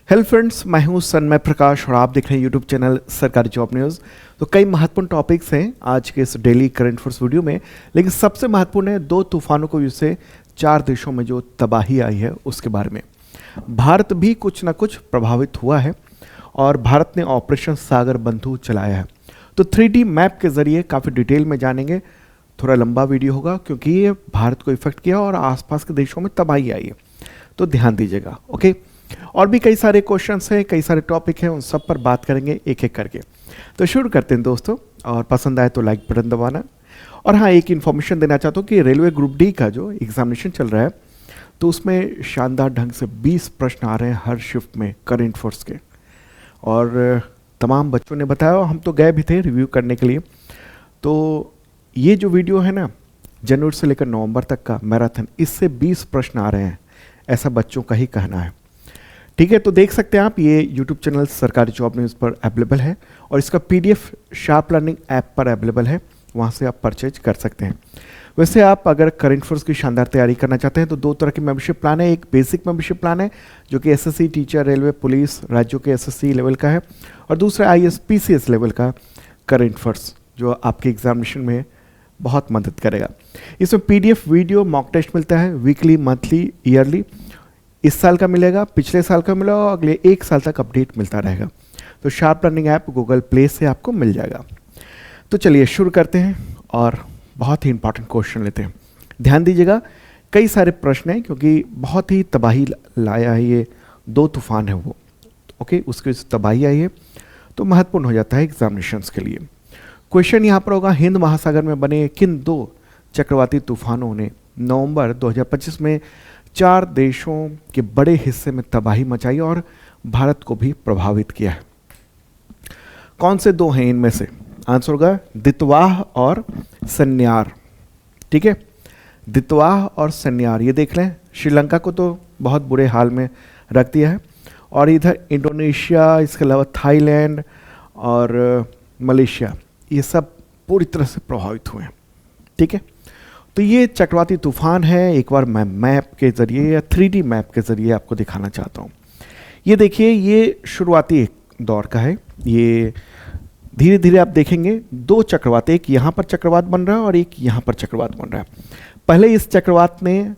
Hello friends, मैं हूं सन्मय प्रकाश और आप देख रहे हैं यूट्यूब चैनल सरकारी जॉब न्यूज़। तो कई महत्वपूर्ण टॉपिक्स हैं आज के इस डेली करंट अफेयर्स वीडियो में, लेकिन सबसे महत्वपूर्ण है दो तूफानों को जिससे 4 देशों में जो तबाही आई है उसके बारे में। भारत भी कुछ ना कुछ प्रभावित हुआ है और भारत ने ऑपरेशन सागर बंधु चलाया है। तो 3D मैप के जरिए काफ़ी डिटेल में जानेंगे। थोड़ा लंबा वीडियो होगा क्योंकि ये भारत को इफेक्ट किया और आसपास के देशों में तबाही आई है, तो ध्यान दीजिएगा। ओके, और भी कई सारे क्वेश्चंस हैं, कई सारे टॉपिक हैं, उन सब पर बात करेंगे एक एक करके। तो शुरू करते हैं दोस्तों, और पसंद आए तो लाइक बटन दबाना। और हाँ, एक इन्फॉर्मेशन देना चाहता हूँ कि रेलवे ग्रुप डी का जो एग्जामिनेशन चल रहा है, तो उसमें शानदार ढंग से 20 प्रश्न आ रहे हैं हर शिफ्ट में करंट अफेयर्स के। और तमाम बच्चों ने बताया, हम तो गए भी थे रिव्यू करने के लिए। तो ये जो वीडियो है ना, जनवरी से लेकर नवंबर तक का मैराथन, इससे 20 प्रश्न आ रहे हैं, ऐसा बच्चों का ही कहना है। ठीक है, तो देख सकते हैं आप, ये यूट्यूब चैनल सरकारी जॉब न्यूज़ पर अवेलेबल है और इसका पीडीएफ शार्प लर्निंग ऐप पर अवेलेबल है, वहाँ से आप परचेज कर सकते हैं। वैसे आप अगर करंट अफेयर्स की शानदार तैयारी करना चाहते हैं तो दो तरह की मेंबरशिप प्लान है। एक बेसिक मेंबरशिप प्लान है जो कि एसएससी, टीचर, रेलवे, पुलिस, राज्यों के एसएससी लेवल का है, और दूसरा आईएएस, पीसीएस लेवल का करंट अफेयर्स जो आपके एग्जामिनेशन में बहुत मदद करेगा। इसमें पीडीएफ, वीडियो, मॉक टेस्ट मिलता है वीकली, मंथली, ईयरली। इस साल का मिलेगा, पिछले साल का मिला और अगले 1 साल तक अपडेट मिलता रहेगा। तो sharp learning app Google play से आपको मिल जाएगा। तो चलिए शुरू करते हैं और बहुत ही इंपॉर्टेंट क्वेश्चन लेते हैं। ध्यान दीजिएगा, कई सारे प्रश्न हैं क्योंकि बहुत ही तबाही लाया है ये 2 तूफान है वो। ओके, उसकी तबाही आई है तो महत्वपूर्ण हो जाता है एग्जामिनेशंस के लिए। क्वेश्चन यहाँ पर होगा, हिंद महासागर में बने किन 2 चक्रवाती तूफानों ने नवंबर 2025 में 4 देशों के बड़े हिस्से में तबाही मचाई और भारत को भी प्रभावित किया है? कौन से 2 हैं इनमें से? आंसर होगा दितवाह और सन्यार। ठीक है, दितवाह और सन्यार, ये देख लें, श्रीलंका को तो बहुत बुरे हाल में रख दिया है, और इधर इंडोनेशिया, इसके अलावा थाईलैंड और मलेशिया, ये सब पूरी तरह से प्रभावित हुए हैं। ठीक है, तो ये चक्रवाती तूफान है। एक बार मैं मैप के ज़रिए या 3D मैप के ज़रिए आपको दिखाना चाहता हूँ। ये देखिए, ये शुरुआती दौर का है। ये धीरे धीरे आप देखेंगे 2 चक्रवात, एक यहाँ पर चक्रवात बन रहा है और एक यहाँ पर चक्रवात बन रहा है। पहले इस चक्रवात ने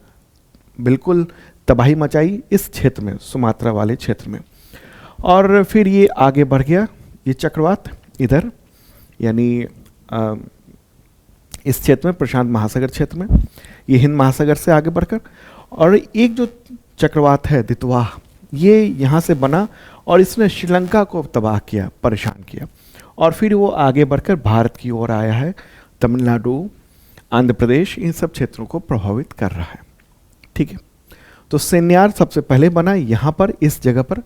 बिल्कुल तबाही मचाई इस क्षेत्र में, सुमात्रा वाले क्षेत्र में, और फिर ये आगे बढ़ गया ये चक्रवात इधर, यानी इस क्षेत्र में, प्रशांत महासागर क्षेत्र में, ये हिंद महासागर से आगे बढ़कर, और एक जो चक्रवात है दितवाह, ये यहाँ से बना और इसने श्रीलंका को तबाह किया, परेशान किया, और फिर वो आगे बढ़कर भारत की ओर आया है। तमिलनाडु, आंध्र प्रदेश, इन सब क्षेत्रों को प्रभावित कर रहा है। ठीक है, तो सन्यार सबसे पहले बना यहाँ पर, इस जगह पर,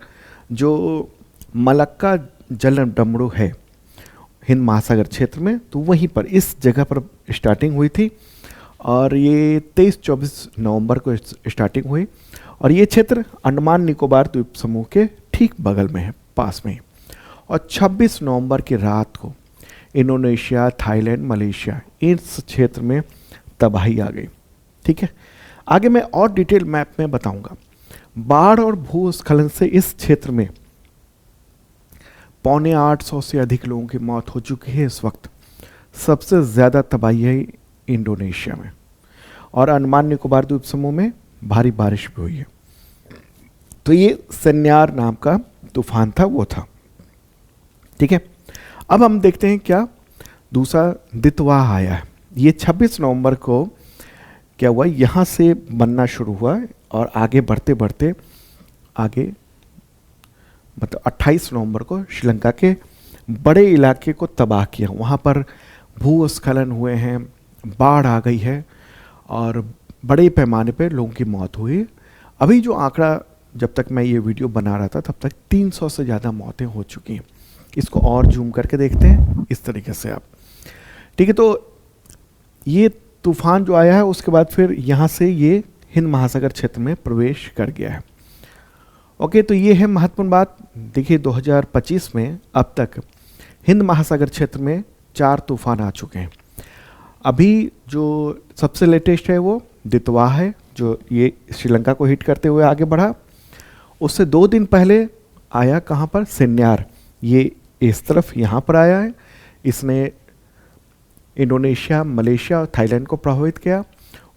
जो मलक्का जलडमरू है हिंद महासागर क्षेत्र में, तो वहीं पर इस जगह पर स्टार्टिंग हुई थी, और ये 23-24 नवंबर को स्टार्टिंग हुई, और ये क्षेत्र अंडमान निकोबार द्वीप समूह के ठीक बगल में है, पास में ही। और 26 नवंबर की रात को इंडोनेशिया, थाईलैंड, मलेशिया, इस क्षेत्र में तबाही आ गई। ठीक है, आगे मैं और डिटेल मैप में बताऊंगा। बाढ़ और भूस्खलन से इस क्षेत्र में 750 से अधिक लोगों की मौत हो चुकी है इस वक्त। सबसे ज़्यादा तबाही है इंडोनेशिया में, और अंडमान निकोबार द्वीप समूह में भारी बारिश भी हुई है। तो ये सन्यार नाम का तूफान था, वो था। ठीक है, अब हम देखते हैं क्या दूसरा दितवाह आया है। ये 26 नवंबर को क्या हुआ, यहाँ से बनना शुरू हुआ और आगे बढ़ते बढ़ते आगे, मतलब 28 नवंबर को श्रीलंका के बड़े इलाके को तबाह किया। वहाँ पर भूस्खलन हुए हैं, बाढ़ आ गई है, और बड़े पैमाने पर लोगों की मौत हुई। अभी जो आंकड़ा, जब तक मैं ये वीडियो बना रहा था तब तक 300 से ज़्यादा मौतें हो चुकी हैं। इसको और जूम करके देखते हैं इस तरीके से आप। ठीक है, तो ये तूफान जो आया है उसके बाद फिर यहाँ से ये हिंद महासागर क्षेत्र में प्रवेश कर गया है। ओके, तो ये है महत्वपूर्ण बात। देखिए, 2025 में अब तक हिंद महासागर क्षेत्र में 4 तूफान आ चुके हैं। अभी जो सबसे लेटेस्ट है वो दितवाह है, जो ये श्रीलंका को हिट करते हुए आगे बढ़ा। उससे 2 दिन पहले आया कहाँ पर, सिन्यार, ये इस तरफ यहाँ पर आया है। इसने इंडोनेशिया, मलेशिया और थाईलैंड को प्रभावित किया।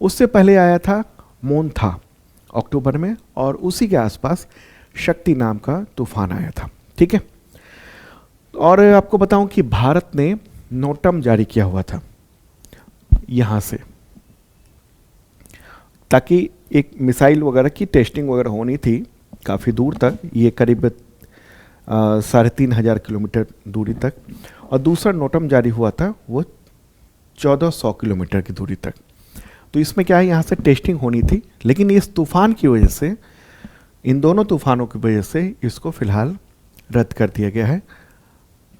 उससे पहले आया था मोन्था अक्टूबर में, और उसी के आसपास शक्ति नाम का तूफान आया था। ठीक है, और आपको बताऊं कि भारत ने नोटम जारी किया हुआ था यहाँ से, ताकि एक मिसाइल वगैरह की टेस्टिंग वगैरह होनी थी काफ़ी दूर तक, ये करीब 3,500 किलोमीटर दूरी तक, और दूसरा नोटम जारी हुआ था वो 1400 किलोमीटर की दूरी तक। तो इसमें क्या है, यहाँ से टेस्टिंग होनी थी, लेकिन इस तूफान की वजह से, इन दोनों तूफानों की वजह से इसको फिलहाल रद्द कर दिया गया है,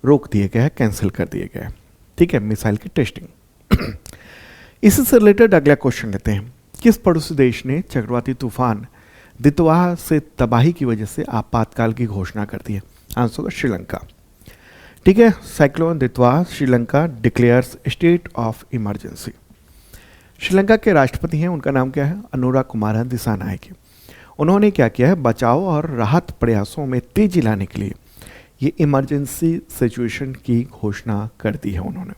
रोक दिया गया है, कैंसिल कर दिया गया है। ठीक है, मिसाइल की टेस्टिंग। इसी से रिलेटेड अगला क्वेश्चन लेते हैं। किस पड़ोसी देश ने चक्रवाती तूफान दितवाह से तबाही की वजह से आपातकाल की घोषणा कर दी है? आंसर होगा श्रीलंका। ठीक है, cyclone Ditwah, Sri Lanka declares state of emergency. Sri Lanka के राष्ट्रपति हैं, उनका नाम क्या है, अनुरा कुमारा दिसानायके। उन्होंने क्या किया है, बचाव और राहत प्रयासों में तेजी लाने के लिए ये इमरजेंसी सिचुएशन की घोषणा कर दी है उन्होंने।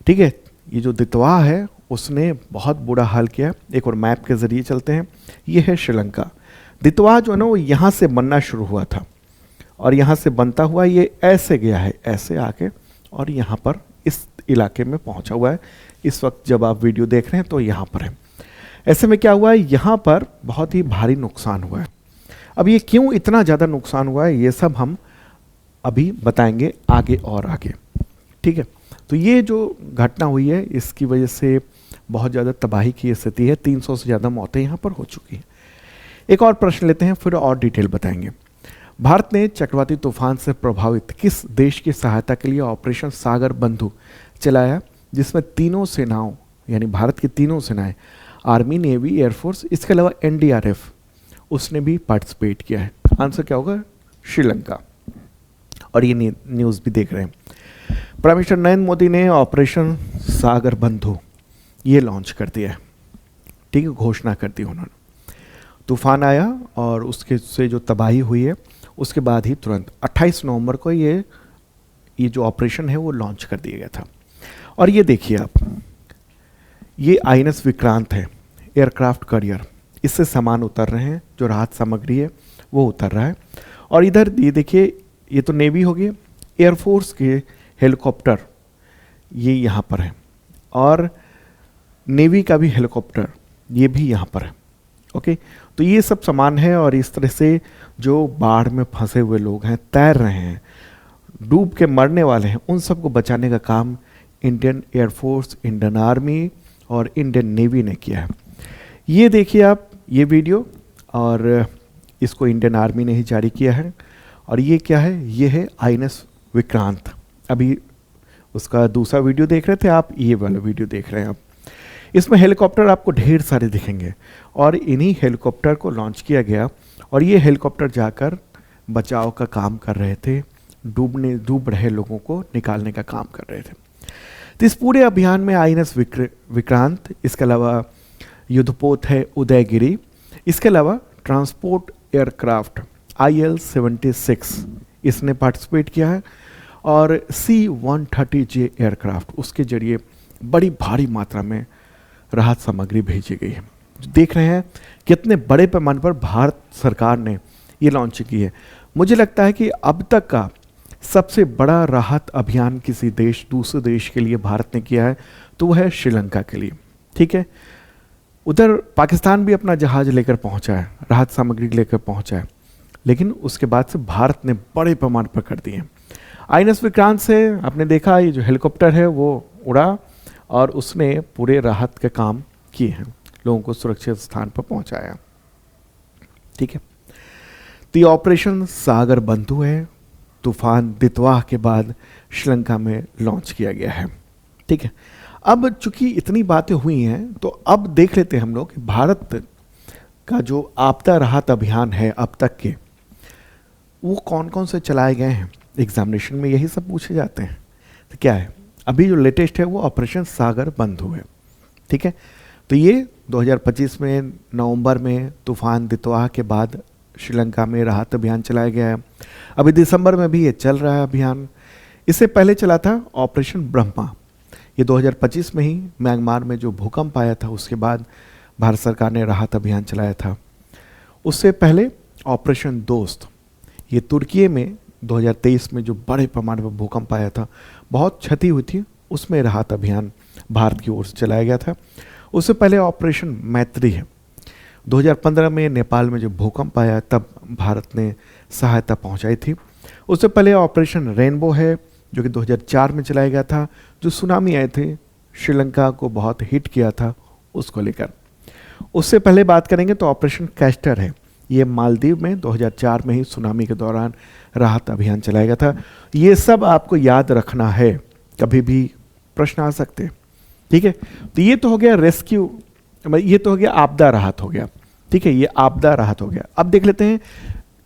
ठीक है, ये जो दितवाह है उसने बहुत बुरा हाल किया। एक और मैप के जरिए चलते हैं, ये है श्रीलंका। दितवाह जो है ना वो यहाँ से बनना शुरू हुआ था, और यहाँ से बनता हुआ ये ऐसे गया है, ऐसे आके, और यहाँ पर इस इलाके में पहुँचा हुआ है। इस वक्त जब आप वीडियो देख रहे हैं तो यहाँ पर है। ऐसे में क्या हुआ है, यहाँ पर बहुत ही भारी नुकसान हुआ है। अब ये क्यों इतना ज़्यादा नुकसान हुआ है, ये सब हम अभी बताएंगे आगे और आगे। ठीक है, तो ये जो घटना हुई है इसकी वजह से बहुत ज़्यादा तबाही की स्थिति है, 300 से ज़्यादा मौतें यहाँ पर हो चुकी हैं। एक और प्रश्न लेते हैं, फिर और डिटेल बताएंगे। भारत ने चक्रवाती तूफान से प्रभावित किस देश की सहायता के लिए ऑपरेशन सागर बंधु चलाया, जिसमें तीनों सेनाओं यानी भारत की तीनों सेनाएं, आर्मी, नेवी, एयरफोर्स, इसके अलावा एनडीआरएफ, उसने भी पार्टिसिपेट किया है? आंसर क्या होगा, श्रीलंका। और ये न्यूज़ भी देख रहे हैं, प्राइम मिनिस्टर नरेंद्र मोदी ने ऑपरेशन सागर बंधु ये लॉन्च कर दिया है। ठीक है, घोषणा कर दी उन्होंने। तूफान आया और उसके से जो तबाही हुई है उसके बाद ही तुरंत 28 नवंबर को ये जो ऑपरेशन है वो लॉन्च कर दिया गया था। और ये देखिए आप, ये INS विक्रांत है, एयरक्राफ्ट करियर, इससे सामान उतर रहे हैं, जो राहत सामग्री है वो उतर रहा है। और इधर ये देखिए, ये तो नेवी हो गई, एयरफोर्स के हेलीकॉप्टर ये यहाँ पर है, और नेवी का भी हेलीकॉप्टर ये भी यहाँ पर है। ओके, तो ये सब सामान है, और इस तरह से जो बाढ़ में फंसे हुए लोग हैं, तैर रहे हैं, डूब के मरने वाले हैं, उन सबको बचाने का काम इंडियन एयरफोर्स, इंडियन आर्मी और इंडियन नेवी ने किया है। ये देखिए आप, ये वीडियो, और इसको इंडियन आर्मी ने ही जारी किया है। और ये क्या है, ये है INS विक्रांत। अभी उसका दूसरा वीडियो देख रहे थे आप, ये वाला वीडियो देख रहे हैं आप। इसमें हेलीकॉप्टर आपको ढेर सारे दिखेंगे, और इन्हीं हेलीकॉप्टर को लॉन्च किया गया, और ये हेलीकॉप्टर जाकर बचाव का काम कर रहे थे, डूब रहे लोगों को निकालने का काम कर रहे थे। तो इस पूरे अभियान में INS विक्रांत, इसके अलावा युद्धपोत है उदयगिरी, इसके अलावा ट्रांसपोर्ट एयरक्राफ्ट IL-76 इसने पार्टिसिपेट किया है, और C-130J एयरक्राफ्ट, उसके जरिए बड़ी भारी मात्रा में राहत सामग्री भेजी गई है। देख रहे हैं कितने बड़े पैमाने पर भारत सरकार ने ये लॉन्च की है। मुझे लगता है कि अब तक का सबसे बड़ा राहत अभियान किसी देश, दूसरे देश के लिए भारत ने किया है, तो वह है श्रीलंका के लिए। ठीक है, उधर पाकिस्तान भी अपना जहाज लेकर पहुंचा है, राहत सामग्री लेकर पहुंचा है, लेकिन उसके बाद से भारत ने बड़े पैमाने पर कर दिए। INS विक्रांत से आपने देखा, ये जो हेलीकॉप्टर है वो उड़ा, और उसने पूरे राहत के काम किए हैं, लोगों को सुरक्षित स्थान पर पहुंचाया। ठीक है, तो ये ऑपरेशन सागर बंधु है, तूफान दितवाह के बाद श्रीलंका में लॉन्च किया गया है। ठीक है, अब चूंकि इतनी बातें हुई हैं, तो अब देख लेते हैं हम लोग कि भारत का जो आपदा राहत अभियान है अब तक के, वो कौन कौन से चलाए गए हैं। एग्जामिनेशन में यही सब पूछे जाते हैं। तो क्या है, अभी जो लेटेस्ट है वो ऑपरेशन सागर बंधु है। ठीक है, तो ये 2025 में नवंबर में तूफान दितवाह के बाद श्रीलंका में राहत अभियान चलाया गया है। अभी दिसंबर में भी ये चल रहा है अभियान। इससे पहले चला था ऑपरेशन ब्रह्मा, ये 2025 में ही म्यांमार में जो भूकंप आया था उसके बाद भारत सरकार ने राहत अभियान चलाया था। उससे पहले ऑपरेशन दोस्त, ये तुर्की में 2023 में जो बड़े पैमाने पर भूकंप आया था, बहुत क्षति हुई थी, उसमें राहत अभियान भारत की ओर से चलाया गया था। उससे पहले ऑपरेशन मैत्री है, 2015 में नेपाल में जो भूकंप आया तब भारत ने सहायता पहुंचाई थी। उससे पहले ऑपरेशन रेनबो है जो कि 2004 में चलाया गया था, जो सुनामी आए थे श्रीलंका को बहुत हिट किया था उसको लेकर। उससे पहले बात करेंगे तो ऑपरेशन कैस्टर है, ये मालदीव में 2004 में ही सुनामी के दौरान राहत अभियान चलाया गया था। ये सब आपको याद रखना है, कभी भी प्रश्न आ सकते हैं, ठीक है। तो ये तो हो गया रेस्क्यू, ये तो हो गया आपदा राहत हो गया, ठीक है, ये आपदा राहत हो गया। अब देख लेते हैं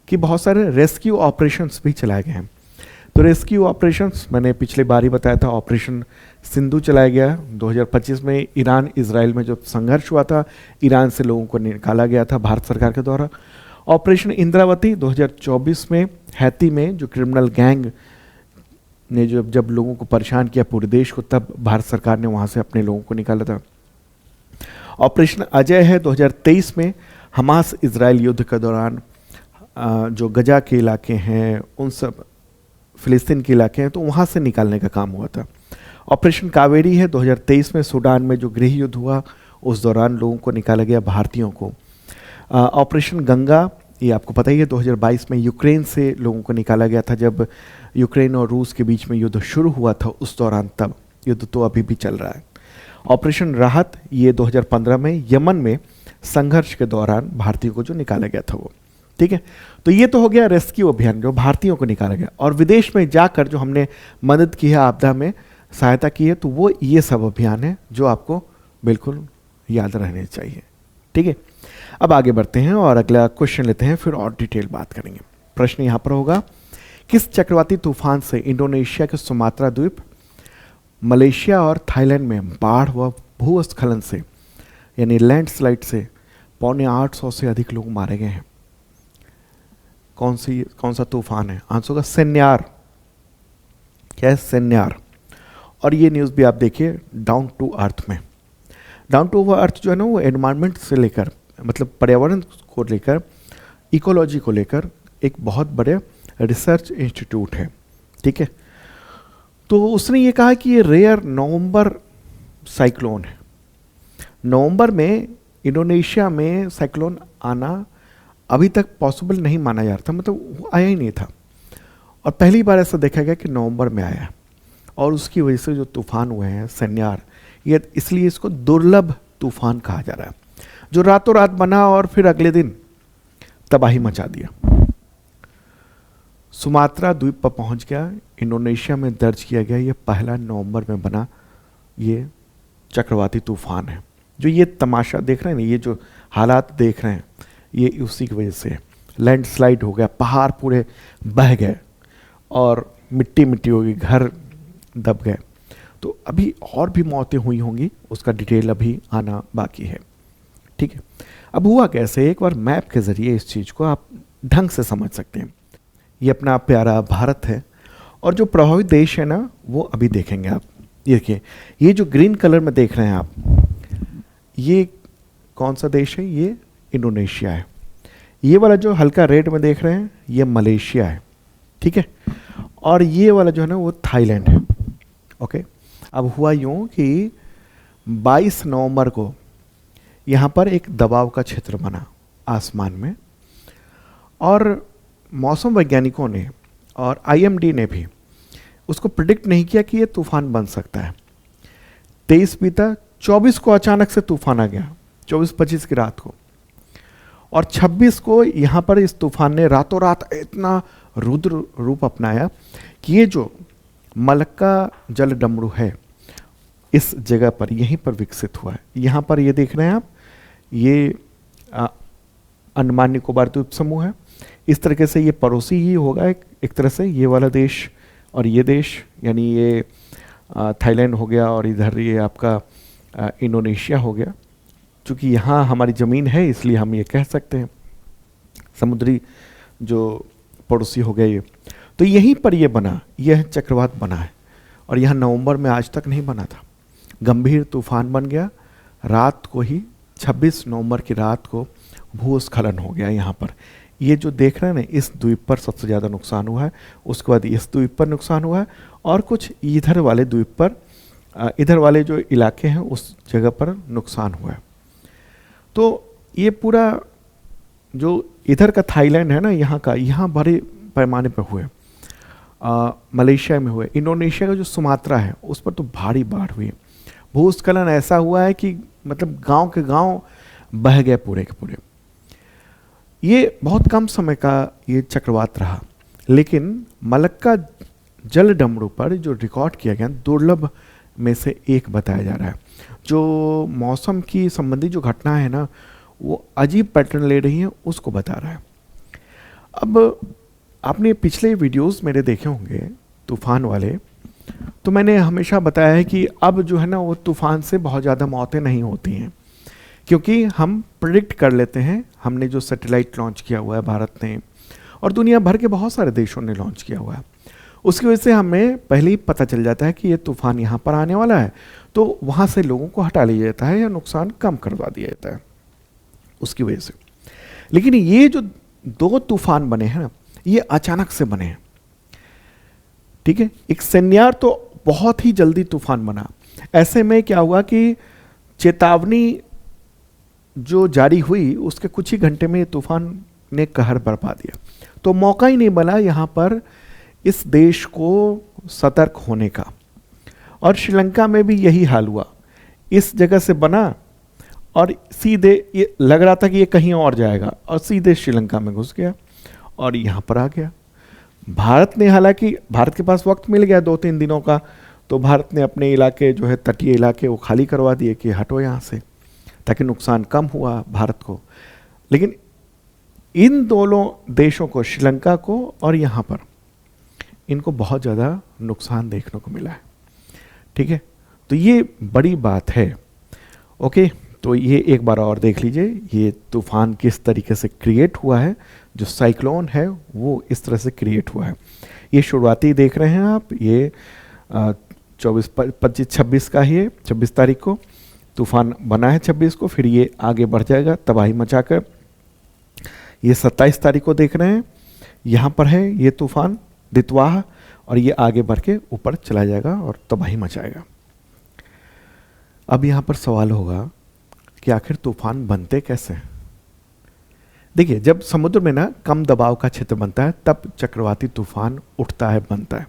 कि बहुत सारे रेस्क्यू ऑपरेशंस भी चलाए गए हैं। तो रेस्क्यू ऑपरेशंस मैंने पिछले बार ही बताया था, ऑपरेशन सिंधु चलाया गया 2025 में, ईरान इजराइल में जो संघर्ष हुआ था, ईरान से लोगों को निकाला गया था भारत सरकार के द्वारा। ऑपरेशन इंद्रावती 2024 में हैती में जो क्रिमिनल गैंग ने जब लोगों को परेशान किया पूरे देश को, तब भारत सरकार ने वहाँ से अपने लोगों को निकाला था। ऑपरेशन अजय है 2023 में, हमास इजराइल युद्ध के दौरान जो गजा के इलाके हैं, उन सब फिलिस्तीन के इलाके हैं, तो वहाँ से निकालने का काम हुआ था। ऑपरेशन कावेरी है 2023 में, सूडान में जो गृह युद्ध हुआ उस दौरान लोगों को निकाला गया, भारतीयों को। ऑपरेशन गंगा, ये आपको पता ही है, 2022 में यूक्रेन से लोगों को निकाला गया था, जब यूक्रेन और रूस के बीच में युद्ध शुरू हुआ था उस दौरान, तब युद्ध तो अभी भी चल रहा है। ऑपरेशन राहत, ये 2015 में यमन में संघर्ष के दौरान भारतीयों को जो निकाला गया था वो, ठीक है। तो ये तो हो गया रेस्क्यू अभियान जो भारतीयों को निकाला गया, और विदेश में जाकर जो हमने मदद की है, आपदा में सहायता की है, तो वो ये सब अभियान है जो आपको बिल्कुल याद रहने चाहिए, ठीक है। अब आगे बढ़ते हैं और अगला क्वेश्चन लेते हैं, फिर और डिटेल बात करेंगे। प्रश्न यहाँ पर होगा, किस चक्रवाती तूफान से इंडोनेशिया के सुमात्रा द्वीप, मलेशिया और थाईलैंड में बाढ़ व भूस्खलन से यानी लैंडस्लाइड से 750 से अधिक लोग मारे गए हैं? कौन सा तूफान है? आंसर होगा सेन्यार। क्या है? सेन्यार। और ये न्यूज़ भी आप देखिए डाउन टू अर्थ में। डाउन टू अर्थ जो है ना, वो एनवायरनमेंट से लेकर, मतलब पर्यावरण को लेकर, इकोलॉजी को लेकर एक बहुत बड़े रिसर्च इंस्टीट्यूट है, ठीक है। तो उसने ये कहा कि ये रेयर नवंबर साइक्लोन है। नवंबर में इंडोनेशिया में साइक्लोन आना अभी तक पॉसिबल नहीं माना जा रहा था, मतलब आया ही नहीं था, और पहली बार ऐसा देखा गया कि नवंबर में आया, और उसकी वजह से जो तूफान हुए हैं सेन्यार, ये इसलिए इसको दुर्लभ तूफान कहा जा रहा है, जो रातों रात बना और फिर अगले दिन तबाही मचा दिया। सुमात्रा द्वीप पर पहुंच गया, इंडोनेशिया में दर्ज किया गया ये पहला नवंबर में बना ये चक्रवाती तूफान है। जो ये तमाशा देख रहे हैं ना, ये जो हालात देख रहे हैं, ये उसी की वजह से लैंडस्लाइड हो गया, पहाड़ पूरे बह गए और मिट्टी मिट्टी हो गई, घर दब गए। तो अभी और भी मौतें हुई होंगी, उसका डिटेल अभी आना बाकी है, ठीक है। अब हुआ कैसे, एक बार मैप के ज़रिए इस चीज़ को आप ढंग से समझ सकते हैं। ये अपना प्यारा भारत है, और जो प्रभावित देश है ना, वो अभी देखेंगे आप। ये देखिए, ये जो ग्रीन कलर में देख रहे हैं आप, ये कौन सा देश है? ये इंडोनेशिया है। ये वाला जो हल्का रेड में देख रहे हैं, ये मलेशिया है, ठीक है। और ये वाला जो है ना, वो थाईलैंड है, ओके। अब हुआ यूँ कि 22 नवंबर को यहाँ पर एक दबाव का क्षेत्र बना आसमान में, और मौसम वैज्ञानिकों ने और IMD ने भी उसको प्रिडिक्ट नहीं किया कि ये तूफान बन सकता है। 23 बीता, 24 को अचानक से तूफान आ गया, 24-25 की रात को, और 26 को यहाँ पर इस तूफान ने रातों रात इतना रुद्र रूप अपनाया कि ये जो मलक्का जल डमरू है, इस जगह पर यहीं पर विकसित हुआ है। यहाँ पर ये देख रहे हैं आप, ये अंडमान निकोबार द्वीप समूह है। इस तरीके से ये पड़ोसी ही होगा एक तरह से, ये वाला देश और ये देश, यानी ये थाईलैंड हो गया, और इधर ये आपका इंडोनेशिया हो गया। चूँकि यहाँ हमारी ज़मीन है इसलिए हम ये कह सकते हैं, समुद्री जो पड़ोसी हो गए ये, तो यहीं पर ये बना, यह चक्रवात बना है और यह नवंबर में आज तक नहीं बना था। गंभीर तूफान बन गया, रात को ही 26 नवंबर की रात को भूस्खलन हो गया यहाँ पर। ये जो देख रहे हैं ना, इस द्वीप पर सबसे ज़्यादा नुकसान हुआ है, उसके बाद इस द्वीप पर नुकसान हुआ है और कुछ इधर वाले द्वीप पर, इधर वाले जो इलाके हैं उस जगह पर नुकसान हुआ है। तो ये पूरा जो इधर का थाईलैंड है ना, यहाँ बड़े पैमाने पर हुए, मलेशिया में हुए, इंडोनेशिया का जो सुमात्रा है उस पर तो भारी बाढ़ हुई। भूस्खलन ऐसा हुआ है कि मतलब गांव के गांव बह गए पूरे के पूरे। ये बहुत कम समय का ये चक्रवात रहा, लेकिन मलक्का जल डमरू पर जो रिकॉर्ड किया गया दुर्लभ में से एक बताया जा रहा है। जो मौसम की संबंधी जो घटना है ना, वो अजीब पैटर्न ले रही है, उसको बता रहा है। अब आपने पिछले वीडियोस मेरे देखे होंगे तूफान वाले, तो मैंने हमेशा बताया है कि अब जो है ना वो तूफान से बहुत ज़्यादा मौतें नहीं होती हैं, क्योंकि हम प्रिडिक्ट कर लेते हैं। हमने जो सैटेलाइट लॉन्च किया हुआ है भारत ने, और दुनिया भर के बहुत सारे देशों ने लॉन्च किया हुआ है, उसकी वजह से हमें पहले ही पता चल जाता है कि ये तूफान यहाँ पर आने वाला है, तो वहाँ से लोगों को हटा लिया जाता है या नुकसान कम करवा दिया जाता है उसकी वजह से। लेकिन ये जो 2 तूफान बने हैं ना, ये अचानक से बने हैं, ठीक है। एक सेन्यार तो बहुत ही जल्दी तूफान बना। ऐसे में क्या हुआ कि चेतावनी जो जारी हुई उसके कुछ ही घंटे में तूफान ने कहर बरपा दिया, तो मौका ही नहीं बना यहाँ पर इस देश को सतर्क होने का। और श्रीलंका में भी यही हाल हुआ, इस जगह से बना और सीधे ये लग रहा था कि ये कहीं और जाएगा और सीधे श्रीलंका में घुस गया और यहाँ पर आ गया। भारत ने, हालांकि भारत के पास वक्त मिल गया 2-3 दिनों का, तो भारत ने अपने इलाके जो है तटीय इलाके वो खाली करवा दिए कि हटो यहाँ से, ताकि नुकसान कम हुआ भारत को। लेकिन इन दोनों देशों को, श्रीलंका को और यहाँ पर, इनको बहुत ज़्यादा नुकसान देखने को मिला है, ठीक है। तो ये बड़ी बात है। ओके, तो ये एक बार और देख लीजिए ये तूफान किस तरीके से क्रिएट हुआ है। जो साइक्लोन है वो इस तरह से क्रिएट हुआ है। ये शुरुआती देख रहे हैं आप, ये 26 का ही है। 26 तारीख को तूफान बना है, 26 को, फिर ये आगे बढ़ जाएगा तबाही मचाकर। ये 27 तारीख को देख रहे हैं, यहाँ पर है ये तूफान दितवाह, और ये आगे बढ़ के ऊपर चला जाएगा और तबाही मचाएगा। अब यहाँ पर सवाल होगा कि आखिर तूफान बनते कैसे हैं। देखिए, जब समुद्र में ना कम दबाव का क्षेत्र बनता है तब चक्रवाती तूफान उठता है, बनता है।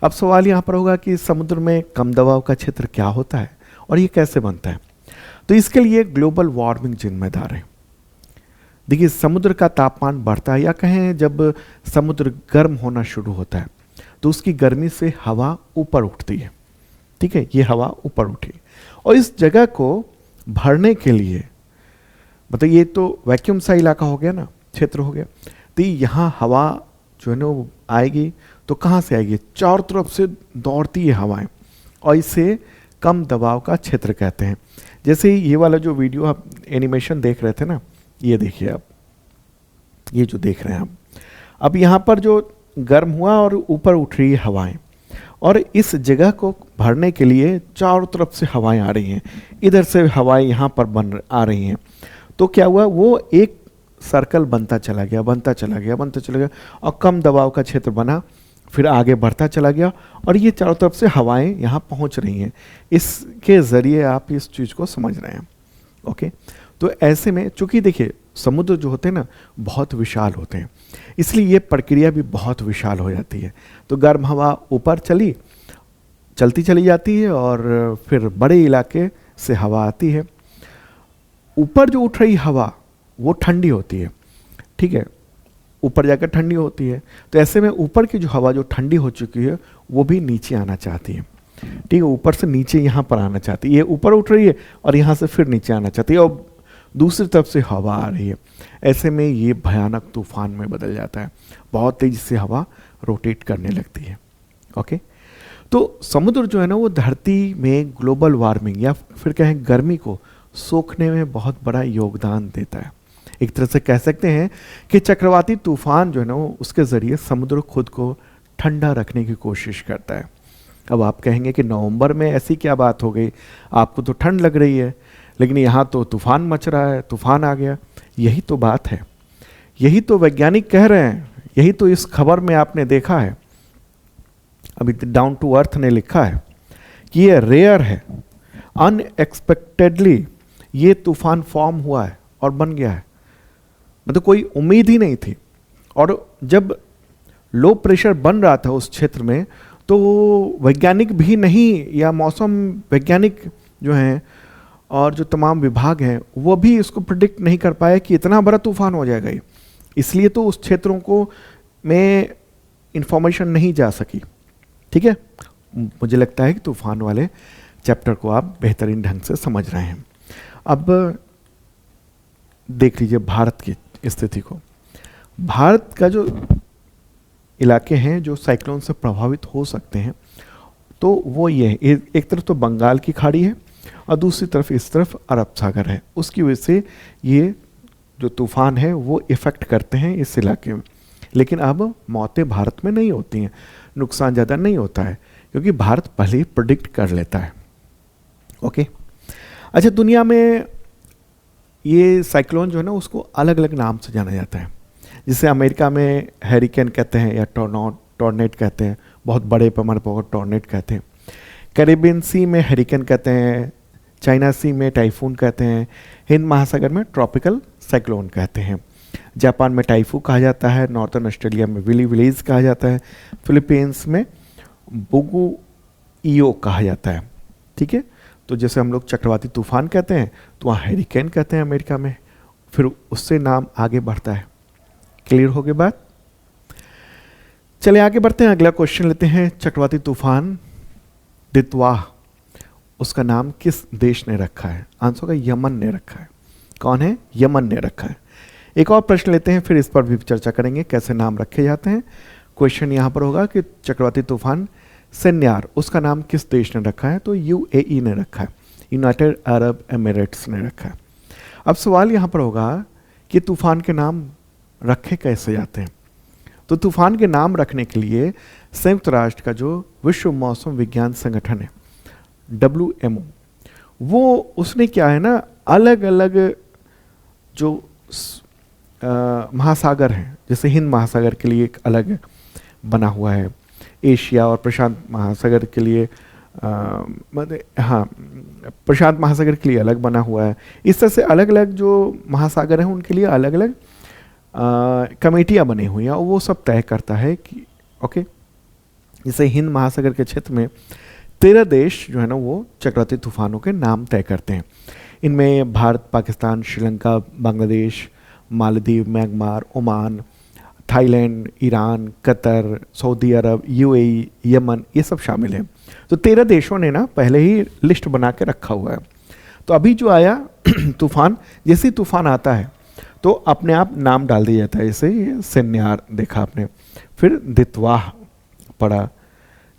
अब सवाल यहाँ पर होगा कि समुद्र में कम दबाव का क्षेत्र क्या होता है और ये कैसे बनता है। तो इसके लिए ग्लोबल वार्मिंग जिम्मेदार है। देखिए, समुद्र का तापमान बढ़ता है, या कहें जब समुद्र गर्म होना शुरू होता है तो उसकी गर्मी से हवा ऊपर उठती है, ठीक है। ये हवा ऊपर उठी और इस जगह को भरने के लिए, मतलब ये तो वैक्यूम सा इलाका हो गया ना, क्षेत्र हो गया, तो यहाँ हवा जो है ना वो आएगी, तो कहाँ से आएगी? चारों तरफ से दौड़ती है हवाएं, और इसे कम दबाव का क्षेत्र कहते हैं। जैसे ये वाला जो वीडियो आप एनिमेशन देख रहे थे ना, ये देखिए आप, ये जो देख रहे हैं आप, अब यहाँ पर जो गर्म हुआ और ऊपर उठ रही है हवाएं, और इस जगह को भरने के लिए चारों तरफ से हवाएं आ रही हैं, इधर से हवाएं यहाँ पर आ रही हैं। तो क्या हुआ, वो एक सर्कल बनता चला गया, बनता चला गया, बनता चला गया, और कम दबाव का क्षेत्र बना, फिर आगे बढ़ता चला गया, और ये चारों तरफ से हवाएं यहाँ पहुँच रही हैं। इसके ज़रिए आप इस चीज़ को समझ रहे हैं। ओके, तो ऐसे में चूँकि देखिए समुद्र जो होते हैं ना बहुत विशाल होते हैं, इसलिए ये प्रक्रिया भी बहुत विशाल हो जाती है। तो गर्म हवा ऊपर चलती चली जाती है, और फिर बड़े इलाके से हवा आती है। ऊपर जो उठ रही हवा वो ठंडी होती है, ठीक है, ऊपर जाकर ठंडी होती है। तो ऐसे में ऊपर की जो हवा जो ठंडी हो चुकी है वो भी नीचे आना चाहती है, ठीक है, ऊपर से नीचे यहाँ पर आना चाहती है। ये ऊपर उठ रही है और यहाँ से फिर नीचे आना चाहती है, और दूसरी तरफ से हवा आ रही है। ऐसे में ये भयानक तूफान में बदल जाता है, बहुत तेजी से हवा रोटेट करने लगती है। ओके, तो समुद्र जो है ना वो धरती में ग्लोबल वार्मिंग या फिर कहें गर्मी को सोखने में बहुत बड़ा योगदान देता है। एक तरह से कह सकते हैं कि चक्रवाती तूफान जो है ना उसके ज़रिए समुद्र खुद को ठंडा रखने की कोशिश करता है। अब आप कहेंगे कि नवंबर में ऐसी क्या बात हो गई, आपको तो ठंड लग रही है, लेकिन यहाँ तो तूफान मच रहा है, तूफान आ गया। यही तो बात है, यही तो वैज्ञानिक कह रहे हैं, यही तो इस खबर में आपने देखा है। अभी डाउन टू अर्थ ने लिखा है कि ये रेयर है, अनएक्सपेक्टेडली ये तूफान फॉर्म हुआ है और बन गया है, मतलब कोई उम्मीद ही नहीं थी। और जब लो प्रेशर बन रहा था उस क्षेत्र में, तो वैज्ञानिक भी नहीं, या मौसम वैज्ञानिक जो हैं और जो तमाम विभाग हैं वो भी इसको प्रिडिक्ट नहीं कर पाए कि इतना बड़ा तूफान हो जाएगा ये। इसलिए तो उस क्षेत्रों को में इंफॉर्मेशन नहीं जा सकी। ठीक है, मुझे लगता है कि तूफान वाले चैप्टर को आप बेहतरीन ढंग से समझ रहे हैं। अब देख लीजिए भारत की स्थिति को। भारत का जो इलाके हैं जो साइक्लोन से प्रभावित हो सकते हैं, तो वो ये है, एक तरफ तो बंगाल की खाड़ी है और दूसरी तरफ इस तरफ अरब सागर है। उसकी वजह से ये जो तूफान है वो इफ़ेक्ट करते हैं इस इलाके में। लेकिन अब मौतें भारत में नहीं होती हैं, नुकसान ज़्यादा नहीं होता है, क्योंकि भारत पहले ही प्रेडिक्ट कर लेता है। ओके, अच्छा, दुनिया में ये साइक्लोन जो है ना उसको अलग अलग नाम से जाना जाता है। जिसे अमेरिका में हैरिकेन कहते हैं या टॉर्नेट कहते हैं, बहुत बड़े पैमाने पर टॉर्नेट कहते हैं। कैरिबियन सी में हैरिकेन कहते हैं, चाइना सी में टाइफून कहते हैं, हिंद महासागर में ट्रॉपिकल साइक्लोन कहते हैं। जापान में टाइफू कहा जाता है, नॉर्थन ऑस्ट्रेलिया में विली विलीज कहा जाता है, फिलीपींस में बुगु ईओ कहा जाता है। ठीक है, तो जैसे हम लोग चक्रवाती तूफान कहते हैं तो वहाँ हैरिकेन कहते हैं अमेरिका में, फिर उससे नाम आगे बढ़ता है। क्लियर हो गई बात? चलिए आगे बढ़ते हैं, अगला क्वेश्चन लेते हैं। चक्रवाती तूफान दितवाह, उसका नाम किस देश ने रखा है? आंसर होगा यमन ने रखा है। कौन है? यमन ने रखा है। एक और प्रश्न लेते हैं, फिर इस पर भी चर्चा करेंगे कैसे नाम रखे जाते हैं। क्वेश्चन यहाँ पर होगा कि चक्रवाती तूफान सेन्यार, उसका नाम किस देश ने रखा है? तो यूएई ने रखा है, यूनाइटेड अरब एमिरेट्स ने रखा है। अब सवाल यहाँ पर होगा कि तूफान के नाम रखे कैसे जाते हैं? तो तूफान के नाम रखने के लिए संयुक्त राष्ट्र का जो विश्व मौसम विज्ञान संगठन है WMO, वो उसने क्या है ना, अलग अलग जो महासागर हैं, जैसे हिंद महासागर के लिए एक अलग बना हुआ है, एशिया और प्रशांत महासागर के लिए प्रशांत महासागर के लिए अलग बना हुआ है। इस तरह से अलग अलग जो महासागर हैं उनके लिए अलग अलग कमेटियाँ बनी हुई हैं और वो सब तय करता है कि ओके, जैसे हिंद महासागर के क्षेत्र में 13 देश जो है ना वो चक्रवाती तूफानों के नाम तय करते हैं। इनमें Bharat, Pakistan, Sri Lanka, Bangladesh, Maldives, Myanmar, Oman, Thailand, Iran, Qatar, Saudi Arab, UAE, Yemen, ये सब शामिल हैं। तो 13 देशों ने ना पहले ही लिस्ट बना के रखा हुआ है। तो अभी जो आया तूफान, जैसे तूफान आता है तो अपने आप नाम डाल दिया जाता है। जैसे ये सेन्यार देखा आपने, फिर दितवाह पड़ा,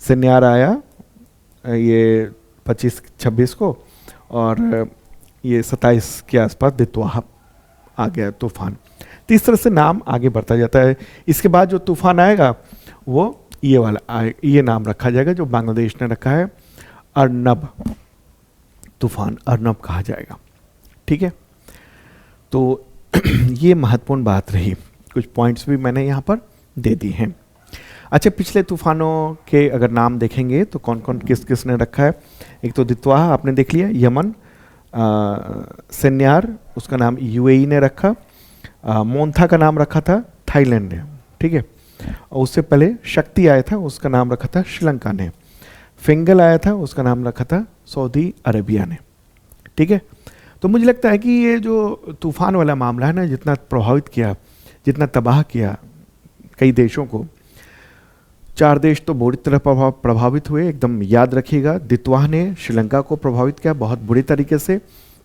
सेन्यार आया ये 25-26 को, और ये 27 के आसपास दितवाह आ गया तूफान। तो इस तरह से नाम आगे बढ़ता जाता है। इसके बाद जो तूफान आएगा वो ये वाला ये नाम रखा जाएगा जो बांग्लादेश ने रखा है, अर्नब तूफान, अर्नब कहा जाएगा। ठीक है, तो ये महत्वपूर्ण बात रही, कुछ पॉइंट्स भी मैंने यहाँ पर दे दी हैं। अच्छा, पिछले तूफानों के अगर नाम देखेंगे तो कौन कौन किस किस ने रखा है। एक तो दितवाह आपने देख लिया, यमन, सेन्यार उसका नाम यूएई ने रखा, मोन्था का नाम रखा था थाईलैंड ने। ठीक है, और उससे पहले शक्ति आया था, उसका नाम रखा था श्रीलंका ने। फिंगल आया था, उसका नाम रखा था सऊदी अरेबिया ने। ठीक है, तो मुझे लगता है कि ये जो तूफान वाला मामला है ना, जितना प्रभावित किया, जितना तबाह किया कई देशों को, 4 देश तो बुरी तरह प्रभावित हुए। एकदम याद रखिएगा, दितवाह ने श्रीलंका को प्रभावित किया, बहुत बुरी तरीके से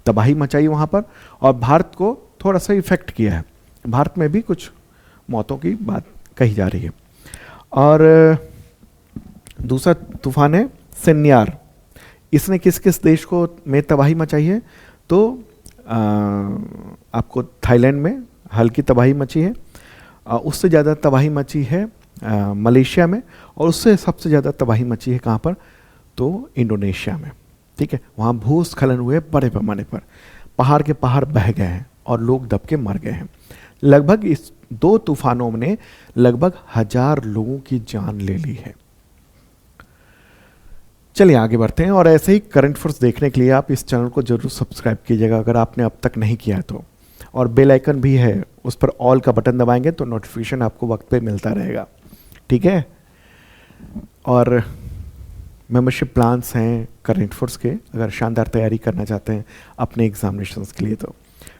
तबाही मचाई वहाँ पर, और भारत को थोड़ा सा इफेक्ट किया है। भारत में भी कुछ मौतों की बात कही जा रही है। और दूसरा तूफान है सेन्यार, इसने किस किस देश को में तबाही मचाई है? तो आपको थाईलैंड में हल्की तबाही मची है, उससे ज़्यादा तबाही मची है मलेशिया में, और उससे सबसे ज़्यादा तबाही मची है कहाँ पर, तो इंडोनेशिया में। ठीक है, वहाँ भूस्खलन हुए बड़े पैमाने पर, पहाड़ के पहाड़ बह गए हैं और लोग दब के मर गए हैं। लगभग इस 2 तूफानों ने लगभग 1000 लोगों की जान ले ली है। चलिए आगे बढ़ते हैं, और ऐसे ही करंट अफेयर्स देखने के लिए आप इस चैनल को जरूर सब्सक्राइब कीजिएगा अगर आपने अब तक नहीं किया है तो, और बेल आइकन भी है, उस पर ऑल का बटन दबाएंगे तो नोटिफिकेशन आपको वक्त पे मिलता रहेगा। ठीक है, और मेंबरशिप प्लान्स हैं करंट अफेयर्स के, अगर शानदार तैयारी करना चाहते हैं अपने एग्जामिनेशंस के लिए तो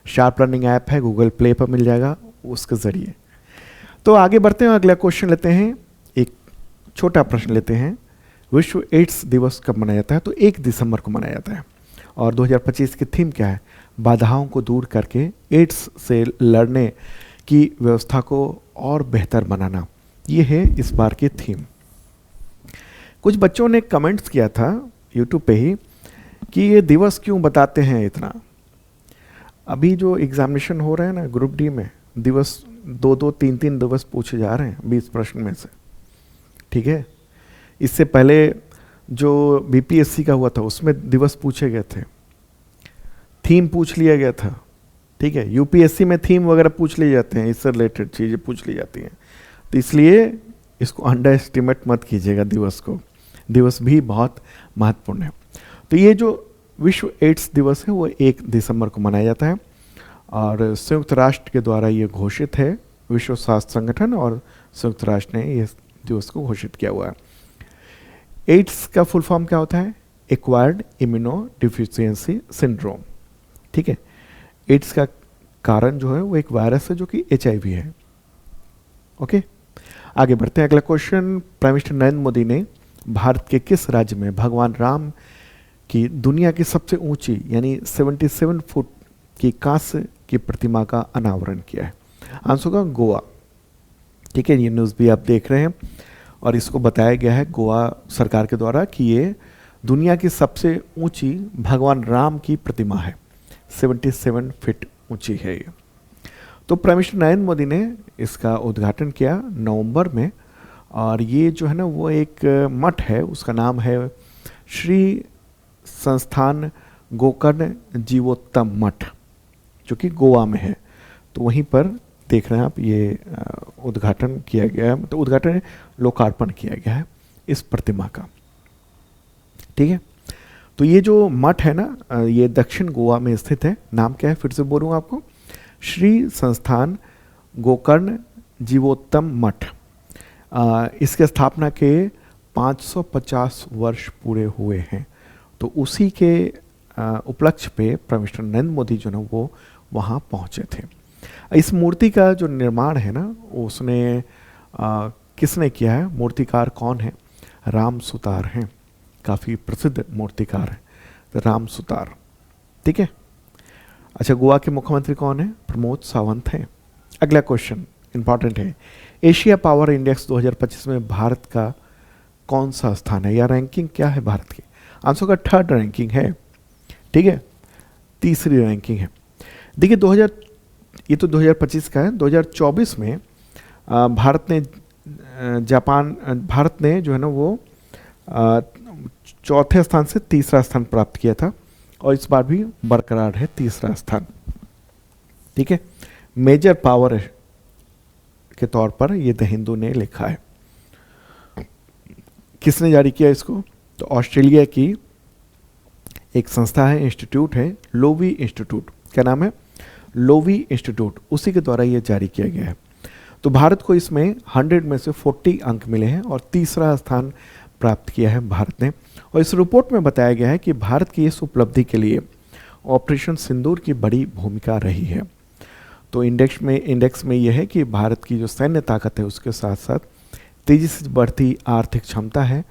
शार्प लर्निंग ऐप है, गूगल प्ले पर मिल जाएगा, उसके ज़रिए। तो आगे बढ़ते हैं, अगला क्वेश्चन लेते हैं, एक छोटा प्रश्न लेते हैं। विश्व एड्स दिवस कब मनाया जाता है, तो 1 दिसंबर को मनाया जाता है। और 2025 की थीम क्या है, बाधाओं को दूर करके एड्स से लड़ने की व्यवस्था को और बेहतर बनाना, ये है इस बार की थीम। कुछ बच्चों ने कमेंट्स किया था यूट्यूब पे ही कि ये दिवस क्यों बताते हैं इतना। अभी जो एग्जामिनेशन हो रहा है ना ग्रुप डी में, दिवस 2-2, 3-3 दिवस पूछे जा रहे हैं 20 प्रश्न में से। ठीक है, इससे पहले जो बीपीएससी का हुआ था उसमें दिवस पूछे गए थे, थीम पूछ लिया गया था। ठीक है, यूपीएससी में थीम वगैरह पूछ लिए जाते हैं, इससे रिलेटेड चीज़ें पूछ ली जाती हैं, तो इसलिए इसको अंडर एस्टिमेट मत कीजिएगा दिवस को, दिवस भी बहुत महत्वपूर्ण है। तो ये जो विश्व एड्स दिवस है वो 1 दिसंबर को मनाया जाता है, और संयुक्त राष्ट्र के द्वारा ये घोषित है, विश्व स्वास्थ्य संगठन और संयुक्त राष्ट्र ने ये दिवस को घोषित किया हुआ है। एड्स का फुल फॉर्म क्या होता है, एक्वायर्ड इम्यूनो डिफिशियंसी सिंड्रोम। ठीक है, एड्स का कारण जो है वो एक वायरस है जो कि HIV है। ओके, आगे बढ़ते हैं, अगला question. Prime minister Narendra Modi ने भारत के किस राज्य में भगवान राम की दुनिया की सबसे ऊंची यानी 77 फुट की कांस्य की प्रतिमा का अनावरण किया है? आंसर होगा गोवा। ठीक है, ये न्यूज़ भी आप देख रहे हैं, और इसको बताया गया है गोवा सरकार के द्वारा कि ये दुनिया की सबसे ऊंची भगवान राम की प्रतिमा है, 77 फीट ऊंची है ये। तो प्राइम मिनिस्टर नरेंद्र मोदी ने इसका उद्घाटन किया नवंबर में, और ये जो है ना वो एक मठ है, उसका नाम है श्री संस्थान गोकर्ण जीवोत्तम मठ, जो कि गोवा में है। तो वहीं पर देख रहे हैं आप, ये उद्घाटन किया गया है, मतलब उद्घाटन लोकार्पण किया गया है इस प्रतिमा का। ठीक है, तो ये जो मठ है ना, ये दक्षिण गोवा में स्थित है। नाम क्या है, फिर से बोलूँ आपको, श्री संस्थान गोकर्ण जीवोत्तम मठ। इसके स्थापना के 550 वर्ष पूरे हुए हैं, तो उसी के उपलक्ष्य पे प्राइम मिनिस्टर नरेंद्र मोदी जो ना वो वहाँ पहुँचे थे। इस मूर्ति का जो निर्माण है ना, उसने किसने किया है, मूर्तिकार कौन है, राम सुतार हैं, काफ़ी प्रसिद्ध मूर्तिकार हैं, तो राम सुतार। ठीक है, अच्छा, गोवा के मुख्यमंत्री कौन है, प्रमोद सावंत हैं। अगला क्वेश्चन इंपॉर्टेंट है, एशिया पावर इंडेक्स 2025 में भारत का कौन सा स्थान है, या रैंकिंग क्या है भारत की? आंसर का 3rd रैंकिंग है। ठीक है, 3री रैंकिंग है। देखिए ये तो 2025 का है। 2024 में भारत ने जो है ना वो 4थे स्थान से 3रा स्थान प्राप्त किया था, और इस बार भी बरकरार है 3रा स्थान। ठीक है, मेजर पावर के तौर पर ये द हिंदू ने लिखा है। किसने जारी किया इसको, तो ऑस्ट्रेलिया की एक संस्था है, इंस्टीट्यूट है, लोवी इंस्टीट्यूट। क्या नाम है, लोवी इंस्टीट्यूट, उसी के द्वारा ये जारी किया गया है। तो भारत को इसमें 100 में से 40 अंक मिले हैं, और 3रा स्थान प्राप्त किया है भारत ने। और इस रिपोर्ट में बताया गया है कि भारत की इस उपलब्धि के लिए ऑपरेशन सिंदूर की बड़ी भूमिका रही है। तो इंडेक्स में यह है कि भारत की जो सैन्य ताकत है उसके साथ साथ तेजी से बढ़ती आर्थिक क्षमता है,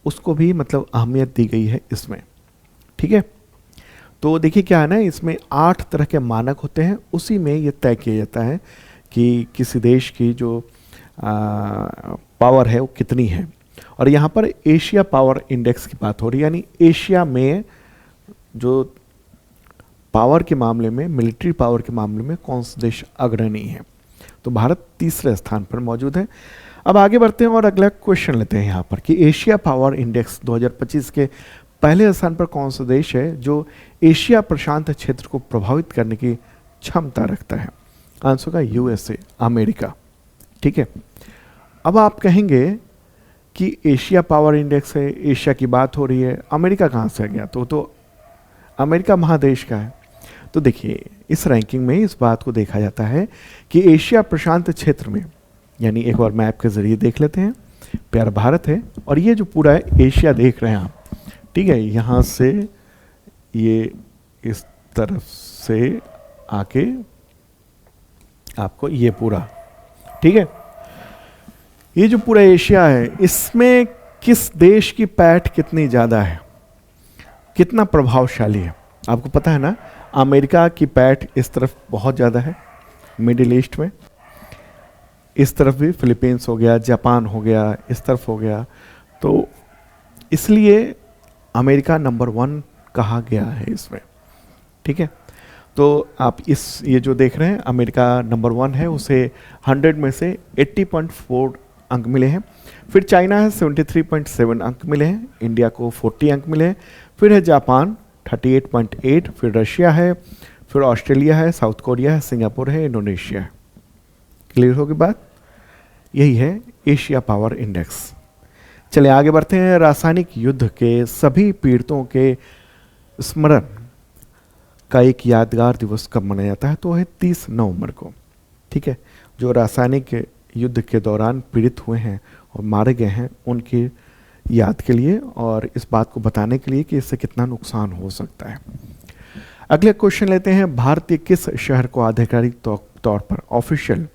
उसको भी मतलब अहमियत दी गई है इसमें। ठीक है, तो देखिए क्या है ना, इसमें 8 तरह के मानक होते हैं, उसी में ये तय किया जाता है कि किसी देश की जो पावर है वो कितनी है। और यहाँ पर एशिया पावर इंडेक्स की बात हो रही है, यानी एशिया में जो पावर के मामले में, मिलिट्री पावर के मामले में कौन सा देश अग्रणी है? तो भारत तीसरे स्थान पर मौजूद है। अब आगे बढ़ते हैं और अगला क्वेश्चन लेते हैं यहाँ पर कि एशिया पावर इंडेक्स 2025 के पहले स्थान पर कौन सा देश है जो एशिया प्रशांत क्षेत्र को प्रभावित करने की क्षमता रखता है? आंसर का यूएसए, अमेरिका। ठीक है, अब आप कहेंगे कि एशिया पावर इंडेक्स है, एशिया की बात हो रही है, अमेरिका कहाँ से आ गया? तो अमेरिका महादेश का है। तो देखिए, इस रैंकिंग में इस बात को देखा जाता है कि एशिया प्रशांत क्षेत्र में, यानी एक बार मैप के जरिए देख लेते हैं, प्यारा भारत है और ये जो पूरा एशिया देख रहे हैं आप, ठीक है, यहाँ से ये इस तरफ से आके आपको ये पूरा, ठीक है, ये जो पूरा एशिया है, इसमें किस देश की पैठ कितनी ज़्यादा है, कितना प्रभावशाली है? आपको पता है ना, अमेरिका की पैठ इस तरफ बहुत ज़्यादा है, मिडिल ईस्ट में, इस तरफ भी फिलीपींस हो गया, जापान हो गया, इस तरफ हो गया, तो इसलिए अमेरिका नंबर 1 कहा गया है इसमें। ठीक है, तो आप ये जो देख रहे हैं, अमेरिका नंबर 1 है, उसे 100 में से 80.4 अंक मिले हैं। फिर चाइना है 73.7 अंक मिले हैं, इंडिया को 40 अंक मिले हैं, फिर है जापान 38.8, फिर रशिया है, फिर ऑस्ट्रेलिया है, साउथ कोरिया है, सिंगापुर है, इंडोनेशिया है। क्लियर होगी बात? यही है एशिया पावर इंडेक्स। चलिए आगे बढ़ते हैं। रासायनिक युद्ध के सभी पीड़ितों के स्मरण का एक यादगार दिवस कब मनाया जाता है? तो है 30 नवंबर को। ठीक है, जो रासायनिक युद्ध के दौरान पीड़ित हुए हैं और मारे गए हैं, उनकी याद के लिए और इस बात को बताने के लिए कि इससे कितना नुकसान हो सकता है। अगले क्वेश्चन लेते हैं। भारतीय किस शहर को आधिकारिक तौर पर ऑफिशियल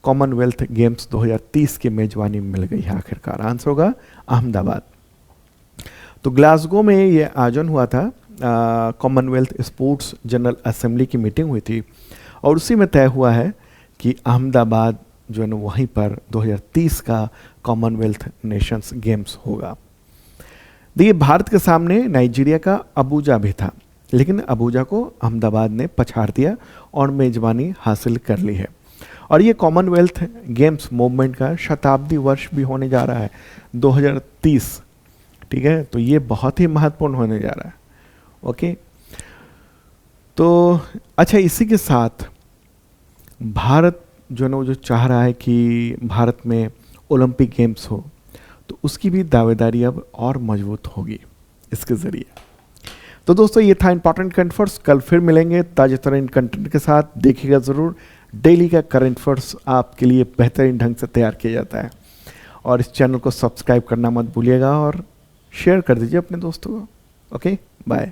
कॉमनवेल्थ गेम्स 2030 की मेजबानी मिल गई है आखिरकार? आंसर होगा अहमदाबाद। तो ग्लासगो में ये आयोजन हुआ था, कॉमनवेल्थ स्पोर्ट्स जनरल असेंबली की मीटिंग हुई थी और उसी में तय हुआ है कि अहमदाबाद जो है ना, वहीं पर 2030 का कॉमनवेल्थ नेशंस गेम्स होगा। देखिए, भारत के सामने नाइजीरिया का अबूजा भी था, लेकिन अबूजा को अहमदाबाद ने पछाड़ दिया और मेजबानी हासिल कर ली है। और ये कॉमनवेल्थ गेम्स मूवमेंट का शताब्दी वर्ष भी होने जा रहा है 2030। ठीक है, तो ये बहुत ही महत्वपूर्ण होने जा रहा है। ओके, तो अच्छा, इसी के साथ भारत जो है ना, जो चाह रहा है कि भारत में ओलंपिक गेम्स हो, तो उसकी भी दावेदारी अब और मजबूत होगी इसके ज़रिए। तो दोस्तों, ये था इंपॉर्टेंट करंट अफेयर्स। कल फिर मिलेंगे ताज़ा तरीन कंटेंट के साथ। देखिएगा ज़रूर, डेली का करंट अफेयर्स आपके लिए बेहतरीन ढंग से तैयार किया जाता है। और इस चैनल को सब्सक्राइब करना मत भूलिएगा और शेयर कर दीजिए अपने दोस्तों को। Okay, bye.